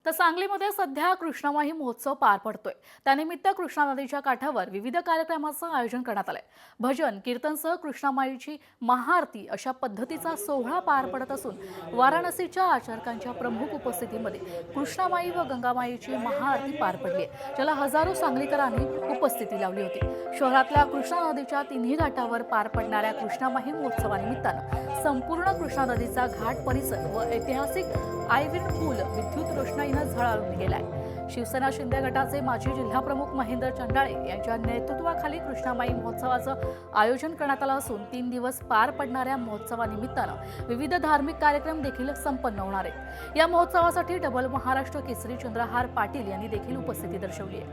तर सांगलीमध्ये सध्या कृष्णामाई महोत्सव पार पडतोय। त्यानिमित्त कृष्णा नदीच्या काठावर विविध कार्यक्रमांचं आयोजन करण्यात आलंय। भजन कीर्तनसह कृष्णामाईची महाआरती अशा पद्धतीचा सोहळा पार पडत असून वाराणसीच्या आचारकांच्या प्रमुख उपस्थितीमध्ये कृष्णामाई व गंगामाईची महाआरती पार पडली आहे, ज्याला हजारो सांगलीकरांनी उपस्थिती लावली होती। शहरातल्या कृष्णा नदीच्या तिन्ही घाटावर पार पडणाऱ्या कृष्णामाई महोत्सवानिमित्तानं संपूर्ण कृष्णा नदीचा घाट परिसर व ऐतिहासिक आयविन पूल विद्युत रोषणाईनं झळाळून गेलाय। शिवसेना शिंदे गटाचे माजी जिल्हाप्रमुख महेंद्र चंडाळे यांच्या नेतृत्वाखाली कृष्णामाई महोत्सवाचं आयोजन करण्यात आलं असून 3 दिवस पार पडणाऱ्या महोत्सवानिमित्तानं विविध धार्मिक कार्यक्रम देखील संपन्न होणार आहेत। या महोत्सवासाठी डबल महाराष्ट्र केसरी चंद्रहार पाटील यांनी देखील उपस्थिती दर्शवली आहे।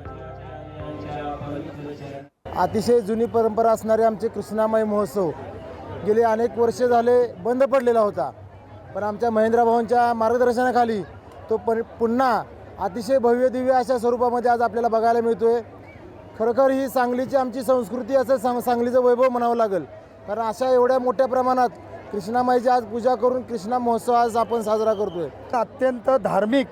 अतिशय जुनी परंपरा असणारे आमचे कृष्णामाई महोत्सव गेले अनेक वर्ष झाले बंद पडलेला होता, पण आमच्या महेंद्र भाऊंच्या मार्गदर्शनाखाली तो पुन्हा अतिशय भव्य दिव्य अशा स्वरूपामध्ये आज आपल्याला बघायला मिळतोय। खरोखर ही सांगलीची आमची संस्कृती असं सांगलीचं वैभव म्हणावं लागेल, कारण अशा एवढ्या मोठ्या प्रमाणात कृष्णामाईची आज पूजा करून कृष्णा महोत्सव आज आपण साजरा करतोय। अत्यंत धार्मिक,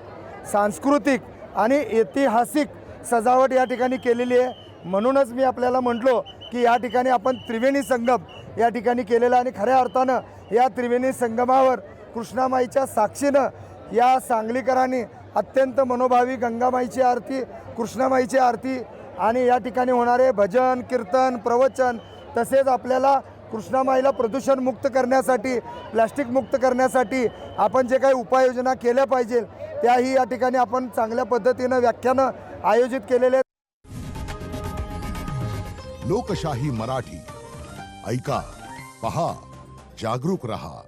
सांस्कृतिक आणि ऐतिहासिक सजावट या ठिकाणी केलेली आहे। म्हणूनच मी आपल्याला म्हटलो की या ठिकाणी आपण त्रिवेणी संगम या ठिकाणी केलेला आणि खऱ्या अर्थानं या त्रिवेणी संगमावर कृष्णामाईच्या साक्षीनं या सांगलीकरांनी अत्यंत मनोभावी गंगामाईची आरती, कृष्णामाईची आरती आणि या ठिकाणी होणारे भजन कीर्तन प्रवचन, तसेच आपल्याला कृष्णामाईला प्रदूषण मुक्त करण्यासाठी, प्लास्टिक मुक्त करण्यासाठी आपण जे काही उपाययोजना केल्या पाहिजे त्याही या ठिकाणी आपण चांगल्या पद्धतीनं व्याख्यानं आयोजित केलेले आहेत। लोकशाही मराठी ऐका, पहा, जागरूक रहा।